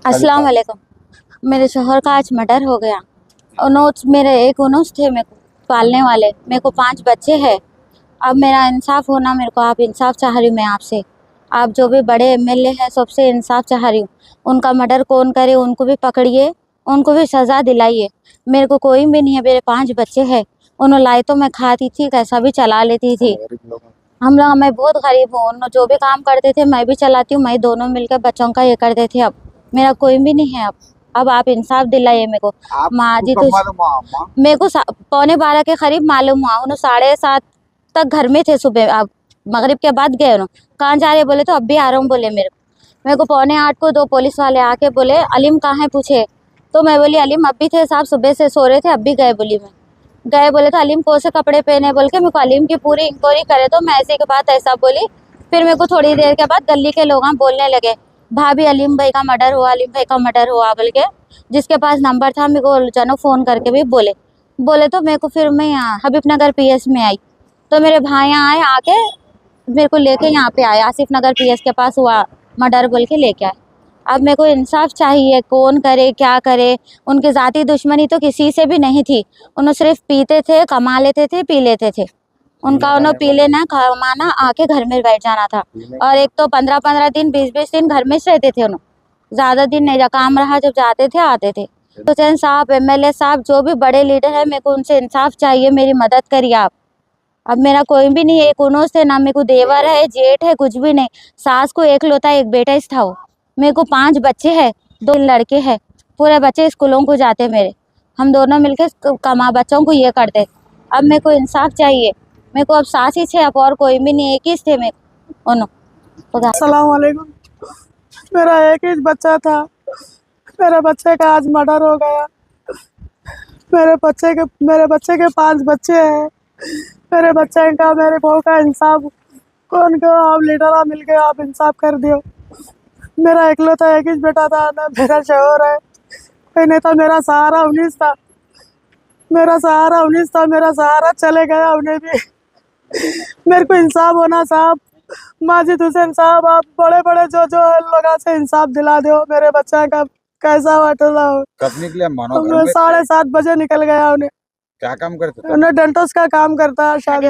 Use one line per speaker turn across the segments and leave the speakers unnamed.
अस्सलाम वालेकुम। मेरे शोहर का आज मर्डर हो गया। मेरे एक उनस थे मेरे को पालने वाले। मेरे को 5 बच्चे हैं। अब मेरा इंसाफ होना, मेरे को आप इंसाफ चाह रही हूँ मैं आपसे। आप जो भी बड़े एमएलए हैं सबसे इंसाफ चाह रही हूँ। उनका मर्डर कौन करे उनको भी पकड़िए, उनको भी सज़ा दिलाइए। मेरे को कोई भी नहीं है, मेरे 5 बच्चे हैं। उन्होंने लाई तो मैं खाती थी, कैसा भी चला लेती थी। मैं बहुत गरीब हूँ। उन्होंने जो भी काम करते थे मैं भी चलाती हूँ, मैं दोनों मिलकर बच्चों का ये करते थे। अब मेरा कोई भी नहीं है। अब आप इंसाफ दिलाइए मेरे को। माँ जी तो मेरे को 11:15 के करीब मालूम हुआ। उन्होंने 7:30 तक घर में थे। सुबह अब मगरिब के बाद गए। उन्होंने कहाँ जा रहे बोले तो अब भी आ रहा हूँ बोले। मेरे को 7:45 को 2 पुलिस वाले आके बोले अलीम कहाँ है पूछे। तो मैं बोली अलीम अब भी थे साहब, सुबह से सो रहे थे, अब भी गए। बोली मैं गए बोले तो अलीम कौन से कपड़े पहने बोल के मेरे को अलीम की पूरी इंक्वायरी करे। तो मैं ऐसे के बात ऐसा बोली। फिर मेरे को थोड़ी देर के बाद गली के लोग बोलने लगे भाभी अलीम भाई का मर्डर हुआ, अलीम भाई का मर्डर हुआ बोल के। जिसके पास नंबर था मेरे को जनो फ़ोन करके भी बोले तो मेरे को फिर मैं यहाँ हबीबनगर पीएस में आई। तो मेरे भाई यहाँ आए, आके मेरे को लेके यहाँ पे आए। आसिफ नगर पीएस के पास हुआ मर्डर बोल के लेके आए। अब मेरे को इंसाफ चाहिए, कौन करे क्या करे। उनकी ज़ाती दुश्मनी तो किसी से भी नहीं थी। उन्होंने सिर्फ पीते थे, कमा लेते थे, पी लेते थे। उनका उन्होंने पी लेना, कमाना, आके घर में बैठ जाना था। और एक तो 15-15 दिन 20-20 दिन घर में रहते थे। उन्होंने ज़्यादा दिन नहीं, काम रहा जब जाते थे आते थे। तो चंद साहब, एमएलए साहब, जो भी बड़े लीडर है, मेरे को उनसे इंसाफ चाहिए। मेरी मदद करिए आप। अब मेरा कोई भी नहीं है। एक उन्हों से ना मेरे को देवर है, जेठ है, कुछ भी नहीं। सास को एकलौता एक बेटा ही था वो। मेरे को 5 बच्चे हैं, 2 लड़के हैं। पूरे बच्चे स्कूलों को जाते मेरे। हम दोनों मिलकर कमा बच्चों को ये करते। अब मेरे को इंसाफ चाहिए। मेरे को अब सास ही थे, अब और कोई भी नहीं, एक ही थे मेरे को।
अस्सलाम वालेकुम। मेरा एक ही बच्चा था। मेरे बच्चे का आज मर्डर हो गया। मेरे बच्चे के 5 बच्चे हैं। मेरे बच्चे का, मेरे बहू का इंसाफ कौन करो। आप लीडर मिल के आप इंसाफ कर दियो। मेरा इकलौता एक ही बेटा था ना, मेरा शोहर है कोई नहीं था। मेरा सहारा 19 था। मेरा सहारा चले गया उन्हें भी। मेरे को इंसाफ होना साहब। माजिद हुसैन साहब, आप बड़े बड़े जो लोगों से इंसाफ दिला दो। मेरे बच्चा का कैसा वाटला हो।
कब निकले मानो?
7:30 बजे निकल गया। उन्हें
क्या काम करते थे?
उन्हें डेंटोस का काम करता है। शादी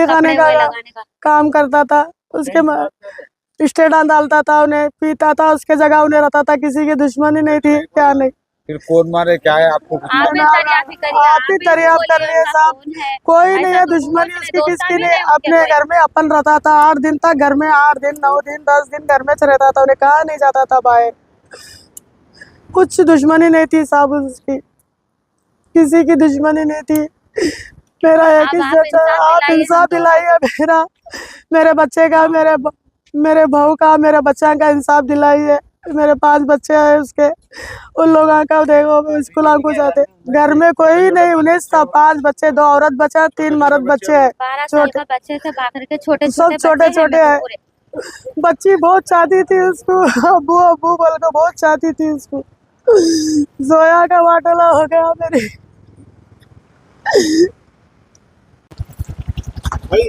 खाने का काम करता था। उसके स्टेडान डालता था, उन्हें पीता था। उसके जगह उन्हें रहता था। किसी की दुश्मनी नहीं थी, क्या नहीं।
फिर कौन मारे क्या है आपको?
आप ही दरियाफ्त कर लिए साहब। कोई नहीं है दुश्मनी उसकी किसकी नहीं। अपने घर में अपन रहता था 8 दिन तक। घर में 8 दिन 9 दिन 10 दिन घर में रहता था। उन्हें कहा नहीं जाता था बाहर। कुछ दुश्मनी नहीं थी साहब उसकी, किसी की दुश्मनी नहीं थी। मेरा एक ही बच्चा, आप इंसाफ दिलाइए मेरा, मेरे बच्चे का, मेरे बहू का, मेरे बच्चा का इंसाफ दिलाइए। मेरे 5 बच्चे हैं उसके, उन लोगों का देखो स्कूल को जाते। घर में कोई नहीं, 19 था। 5 बच्चे, 2 औरत बच्चा, 3 मर्द बच्चे हैं। छोटे
बच्चे से बाकर के छोटे
सब छोटे हैं। बच्ची बहुत चाहती थी उसको, अबू अबू बोल के बहुत चाहती थी उसको। जोया का वाटला हो गया मेरी। भाई